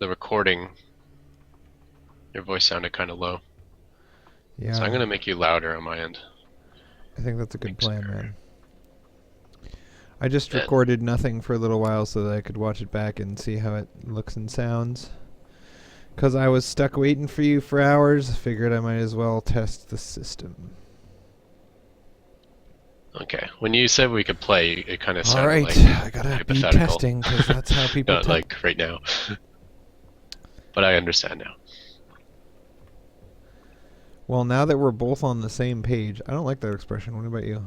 the recording, your voice sounded kind of low. Yeah. So I'm gonna make you louder on my end. I think that's a good Thanks, plan, sir. man. I just And recorded nothing for a little while so that I could watch it back and see how it looks and sounds. Because I was stuck waiting for you for hours, I figured I might as well test the system. okay, when you said we could play, it kind of sounded Alright, like I gotta be hypothetical. testing because that's how people Not like right now. But I understand now. Well, now that we're both on the same page, I don't like that expression. What about you?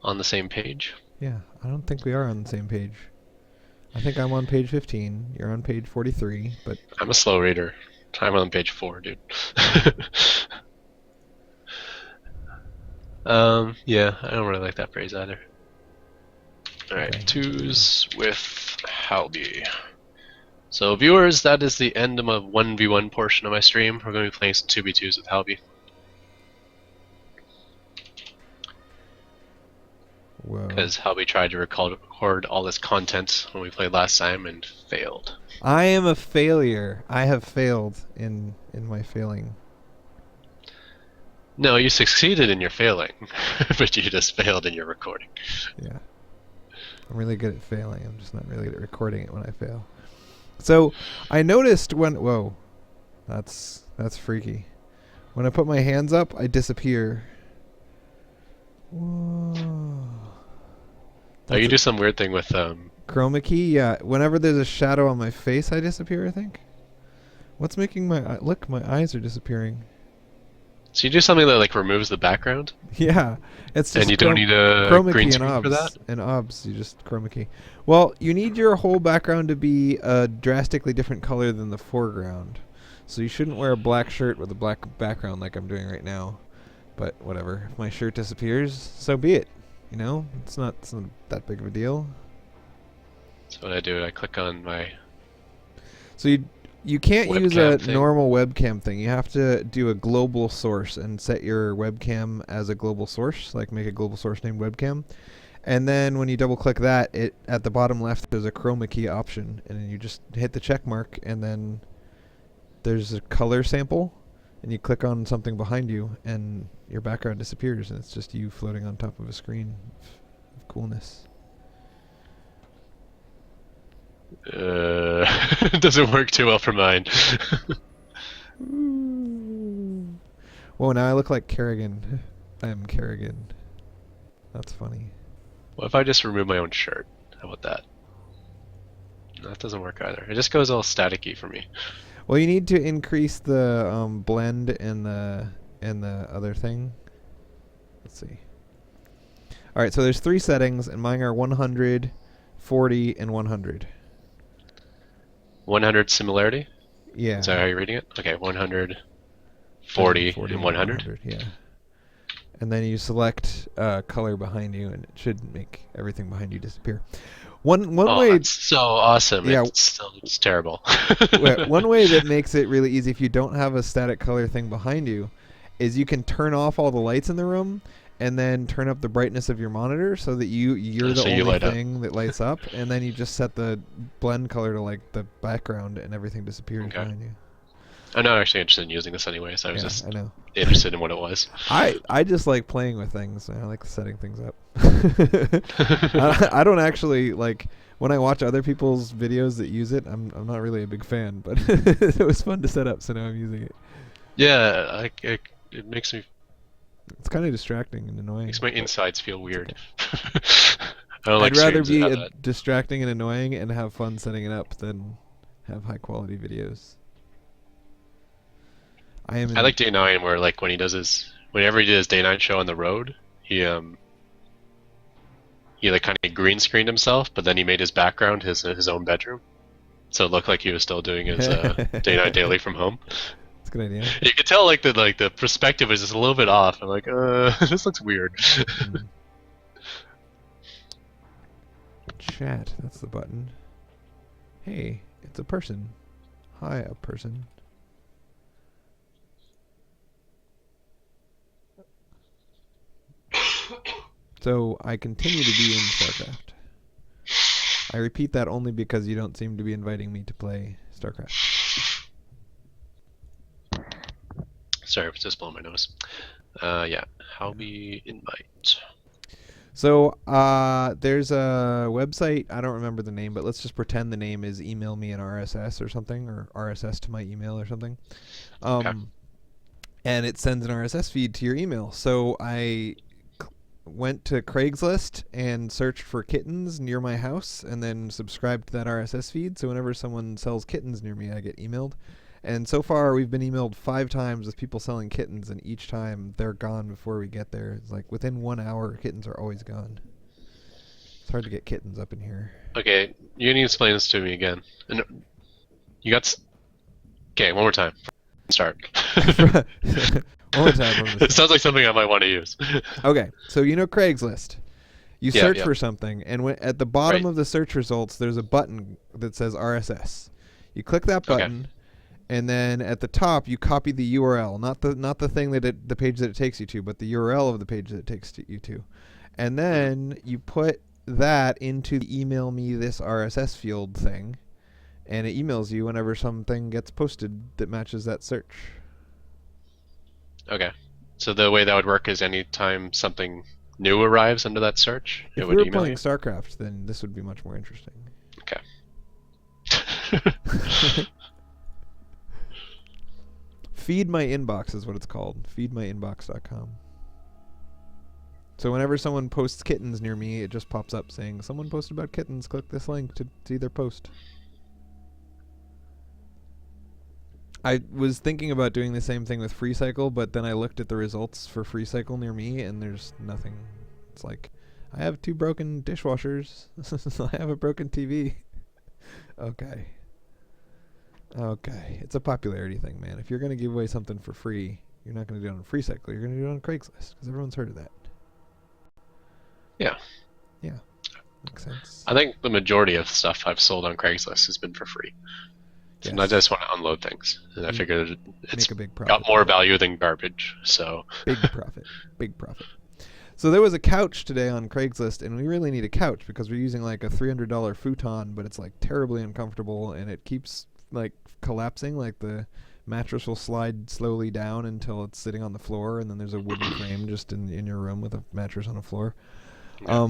On the same page? Yeah, I don't think we are on the same page. I think I'm on page 15, you're on page 43, but... I'm a slow reader. I'm on page 4, dude. Yeah, I don't really like that phrase either. Alright, Okay. twos with Halby. So viewers, that is the end of my 1v1 portion of my stream. We're going to be playing some 2v2s with Halby. Whoa. Because Halby tried to record all this content when we played last time and failed. I am a failure. I have failed in my failing. No, you succeeded in your failing, but you just failed in your recording. Yeah. I'm really good at failing. I'm just not really good at recording it when I fail. So, I noticed when... Whoa. That's freaky. When I put my hands up, I disappear. Whoa. Oh, you do some weird thing with Chroma key? Yeah. Whenever there's a shadow on my face, I disappear, I think. What's making my... Look, my eyes are disappearing. So you do something that like removes the background? Yeah. It's just and you don't need a chroma green key screen and for that? And obs, you just chroma key. Well, you need your whole background to be a drastically different color than the foreground. So you shouldn't wear a black shirt with a black background like I'm doing right now. But whatever. If my shirt disappears, so be it. You know? It's not that big of a deal. So what I do, I click on my... So you can't use webcam a thing. normal webcam thing. You have to do a global source and set your webcam as a global source, like make a global source named webcam. And then when you double click that, it at the bottom left there's a chroma key option, and then you just hit the check mark, and then there's a color sample, and you click on something behind you, and your background disappears, and it's just you floating on top of a screen of coolness. It doesn't work too well for mine. Whoa, now I look like Kerrigan. I am Kerrigan. That's funny. What if I just remove my own shirt? How about that? No, that doesn't work either. It just goes all staticky for me. Well, you need to increase the blend in the other thing. Let's see. All right, so there's 3 settings, and mine are 100, 40, and 100. 100 similarity? Yeah. Is that how you're reading it? Okay, 100, 40, and 100? Yeah. And then you select color behind you, and it should make everything behind you disappear. One way... That's so awesome. Yeah. It still looks terrible. One way that makes it really easy if you don't have a static color thing behind you is you can turn off all the lights in the room and then turn up the brightness of your monitor so that you're the only thing that lights up, and then you just set the blend color to like the background and everything disappears behind you. I'm not actually interested in using this anyway, so I was just I know. interested in what it was. I just like playing with things. I like setting things up. I don't actually like when I watch other people's videos that use it. I'm not really a big fan, but it was fun to set up, so now I'm using it. Yeah, it makes me... It's kind of distracting and annoying. Makes my insides feel weird. I'd rather be distracting and annoying and have fun setting it up than have high quality videos. I like Day 9 where like when he does whenever he did his Day 9 show on the road, he like kind of green screened himself, but then he made his background his own bedroom, so it looked like he was still doing his Day 9 daily from home. That's a good idea. You could tell like the perspective is just a little bit off. I'm like, this looks weird. Chat, that's the button. Hey, it's a person. Hi, a person. So I continue to be in StarCraft. I repeat that only because you don't seem to be inviting me to play StarCraft. Sorry, just blowing my nose. Yeah, Halby invite. So there's a website, I don't remember the name, but let's just pretend the name is email me an RSS or something, or RSS to my email or something. Okay. And it sends an RSS feed to your email. So I went to Craigslist and searched for kittens near my house and then subscribed to that RSS feed. So whenever someone sells kittens near me, I get emailed. And so far, we've been emailed 5 times with people selling kittens, and each time they're gone before we get there. It's like within 1 hour, kittens are always gone. It's hard to get kittens up in here. Okay, you need to explain this to me again. And you got. Okay, one more time. Start. One more time. It sounds like something I might want to use. Okay, so you know Craigslist. You Yeah, search yeah. for something, and at the bottom Right. of the search results, there's a button that says RSS. You click that Okay. button, and then at the top you copy the URL, not the thing that the page that it takes you to, but the URL of the page that it takes you to, and then you put that into the email me this RSS field thing, and it emails you whenever something gets posted that matches that search. Okay. So the way that would work is anytime something new arrives under that search, it If we would were email playing you. StarCraft, then this would be much more interesting. Okay. Feed My Inbox is what it's called. Feedmyinbox.com. So whenever someone posts kittens near me, it just pops up saying, someone posted about kittens, click this link to see their post. I was thinking about doing the same thing with FreeCycle, but then I looked at the results for FreeCycle near me, and there's nothing. It's like, I have 2 broken dishwashers. I have a broken TV. Okay. Okay. It's a popularity thing, man. If you're going to give away something for free, you're not going to do it on FreeCycle. You're going to do it on Craigslist, because everyone's heard of that. Yeah. Yeah. Makes sense. I think the majority of stuff I've sold on Craigslist has been for free. Sometimes I just want to unload things, and I figured it's Make a big profit. got more value than garbage. So Big profit. Big profit. So there was a couch today on Craigslist, and we really need a couch because we're using like a $300 futon, but it's like terribly uncomfortable, and it keeps like collapsing. Like the mattress will slide slowly down until it's sitting on the floor, and then there's a wooden frame just in your room with a mattress on the floor. yeah.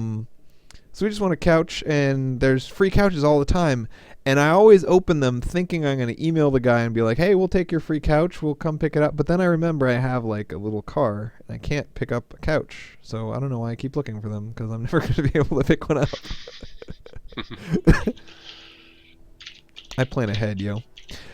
So we just want a couch, and there's free couches all the time. And I always open them thinking I'm going to email the guy and be like, hey, we'll take your free couch. We'll come pick it up. But then I remember I have like a little car, and I can't pick up a couch. So I don't know why I keep looking for them, because I'm never going to be able to pick one up. I plan ahead, yo.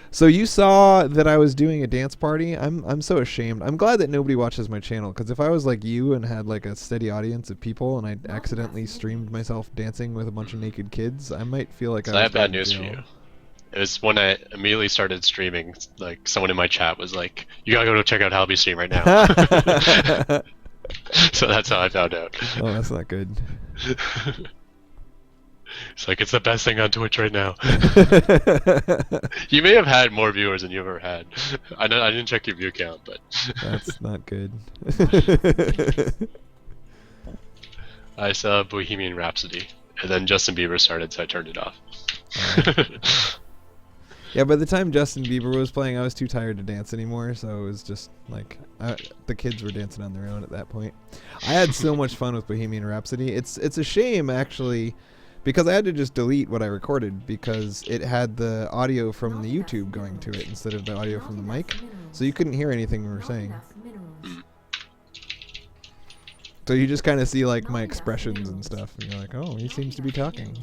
So you saw that I was doing a dance party. I'm so ashamed. I'm glad that nobody watches my channel, because if I was like you and had like a steady audience of people and I accidentally streamed myself dancing with a bunch of naked kids, I might feel like So I I was have bad going to news for jail. you. It was when I immediately started streaming, like someone in my chat was like, "You gotta go check out Halby's stream right now." So that's how I found out. Oh, that's not good. It's like, it's the best thing on Twitch right now. You may have had more viewers than you ever had. I didn't check your view count, but That's not good. I saw Bohemian Rhapsody, and then Justin Bieber started, so I turned it off. Yeah, by the time Justin Bieber was playing, I was too tired to dance anymore, so it was just like the kids were dancing on their own at that point. I had so much fun with Bohemian Rhapsody. It's a shame, actually, because I had to just delete what I recorded because it had the audio from the YouTube going to it instead of the audio from the mic, so you couldn't hear anything we were saying. So you just kind of see like my expressions and stuff, and you're like, oh, he seems to be talking.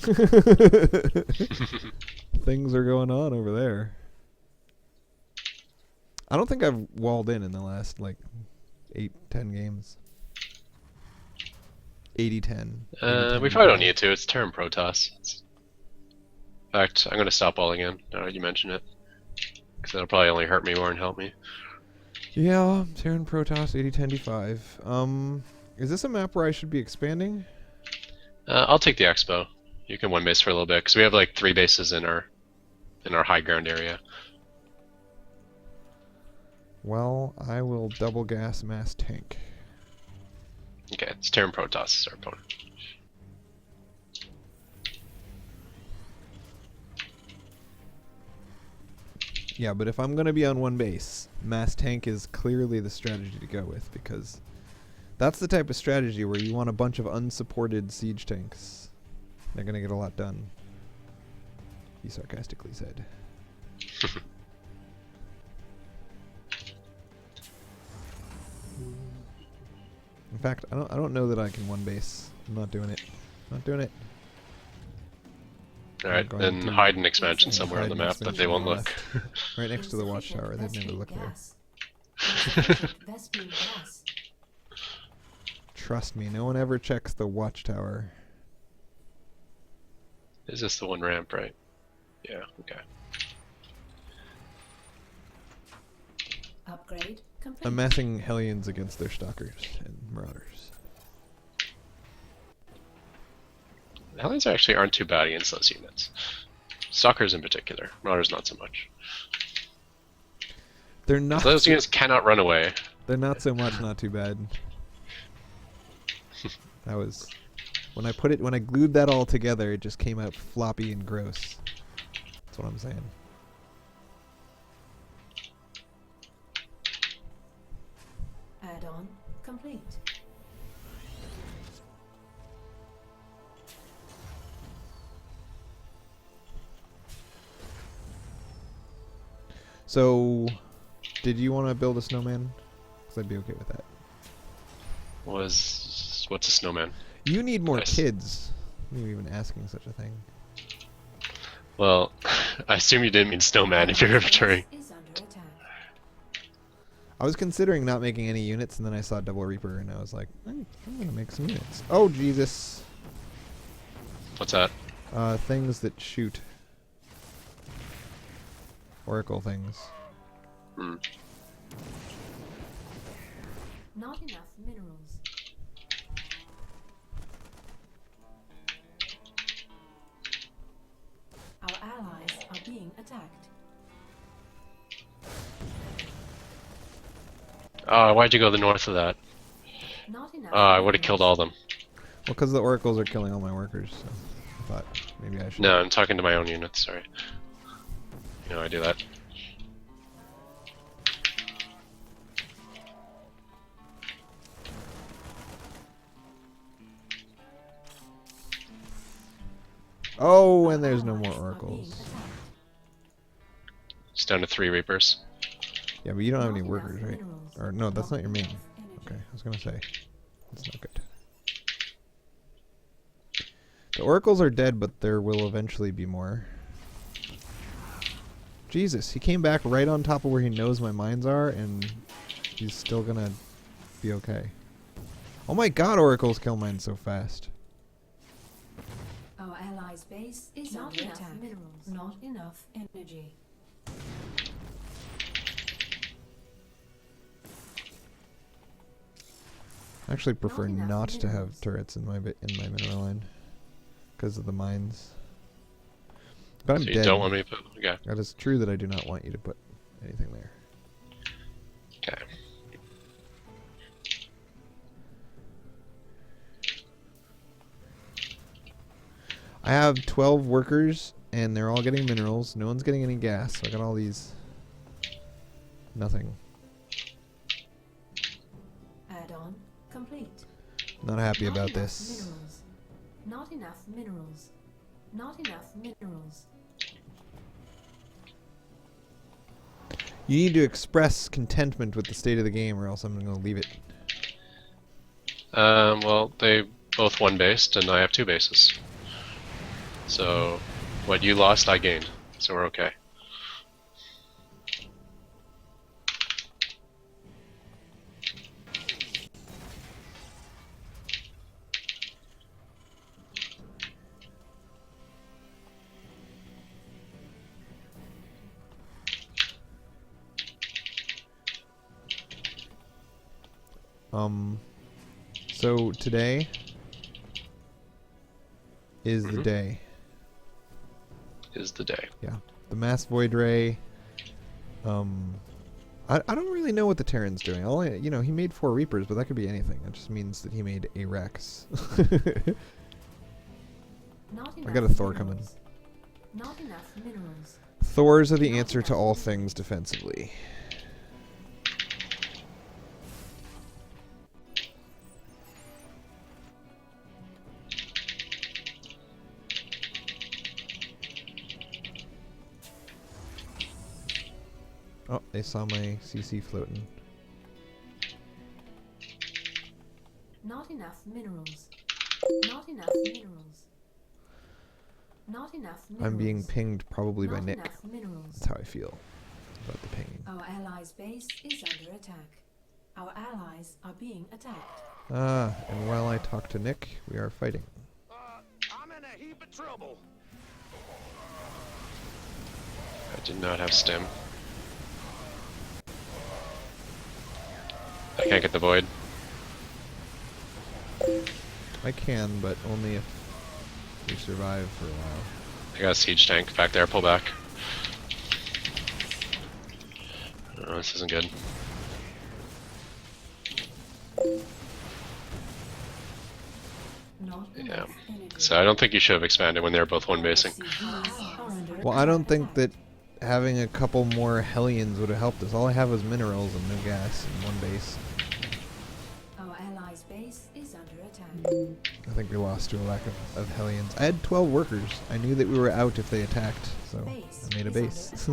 Things are going on over there. I don't think I've walled in the last like 8-10 games. 80-10. We probably don't need to. It's Terran Protoss. In fact, I'm gonna stop walling in now that you mention it, because it'll probably only hurt me more than help me. Yeah, Terran Protoss 80-10-5. Is this a map where I should be expanding? I'll take the Expo. You can one base for a little bit, because we have like 3 bases in our high ground area. Well, I will double gas mass tank. Okay, it's Terran Protoss is our opponent. Yeah, but if I'm going to be on one base, mass tank is clearly the strategy to go with, because that's the type of strategy where you want a bunch of unsupported siege tanks. They're going to get a lot done, he sarcastically said. In fact, I don't know that I can one base. I'm not doing it. Not doing it. Alright, then hide an expansion somewhere on the map that they won't look. Right next to the watchtower. They'd never look there. Trust me, no one ever checks the watchtower. Is this the one ramp, right? Yeah, okay. Upgrade complete. I'm massing Hellions against their stalkers and marauders. Hellions actually aren't too bad against those units. Stalkers in particular. Marauders not so much. They're not. Those units cannot run away. They're not so much not too bad. That was when I glued that all together, it just came out floppy and gross. That's what I'm saying. Add-on complete. So, did you want to build a snowman? Because I'd be okay with that. What's a snowman? You need more Nice. kids. You're even asking such a thing. Well, I assume you didn't mean snowman if you're returning. Is under attack. I was considering not making any units, and then I saw Double Reaper, and I was like, I'm gonna make some units. Oh Jesus! What's that? Things that shoot. Oracle things. Hmm. Not enough minerals. Our allies are being attacked. Why'd you go the north of that? Not enough. I would have killed all of them. Well, because the oracles are killing all my workers, so I thought maybe I should. No, I'm talking to my own units, sorry. You know, I do that. Oh, and there's no more oracles. It's down to 3 Reapers. Yeah, but you don't have any workers, right? Or no, that's not your main. Okay, I was gonna say that's not good. The oracles are dead, but there will eventually be more. Jesus, he came back right on top of where he knows my mines are, and he's still gonna be okay. Oh my God, oracles kill mines so fast. Our allies' base is not under enough attack. Minerals. Not enough energy. I actually prefer enough not to have minerals. turrets in my mineral line because of the mines. But I'm So you dead. don't want me to put... Okay. That is true that I do not want you to put anything there. Okay. I have 12 workers, and they're all getting minerals. No one's getting any gas. So I got all these. Nothing. Add-on complete. Not happy Not about enough this. Minerals. Not enough minerals. Not enough minerals. You need to express contentment with the state of the game, or else I'm going to leave it. Well, they both one based, and I have 2 bases. So, what you lost, I gained. So we're okay. So today is the day. Is the day. Yeah. The mass void ray. I don't really know what the Terran's doing. All I, he made 4 Reapers, but that could be anything. That just means that he made a Rex. Not I got a Thor coming. Not enough minerals. Thors are the answer to all things defensively. Oh, they saw my CC floating. Not enough minerals. Not enough minerals. Not enough minerals. I'm being pinged probably by Not Nick. enough minerals. That's how I feel about the pinging. Our allies' base is under attack. Our allies are being attacked. Ah, and while I talk to Nick, we are fighting. I'm in a heap of trouble. I did not have stim. I can't get the void. I can, but only if we survive for a while. I got a siege tank back there, pull back. Oh, this isn't good. Not Yeah. enough energy. So I don't think you should have expanded when they were both one basing. Well, I don't think that having a couple more Hellions would have helped us. All I have is minerals and no gas and one base. Our allies' base is under attack. I think we lost to a lack of Hellions. I had 12 workers. I knew that we were out if they attacked, so I made a base. That's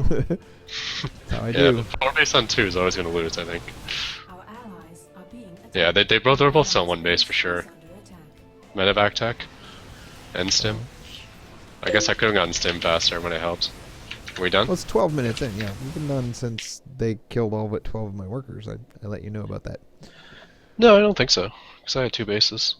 how I Yeah, do. the 4 base on 2 is always going to lose, I think. Our allies are being attacked. Yeah, they're both still on one base for sure. Is under attack. Medevac tech and stim. I guess I could have gotten stim faster when I helped. Are we done? Well, it's 12 minutes in, yeah. We've been done since they killed all but 12 of my workers. I let you know about that. No, I don't think so. Because I had 2 bases.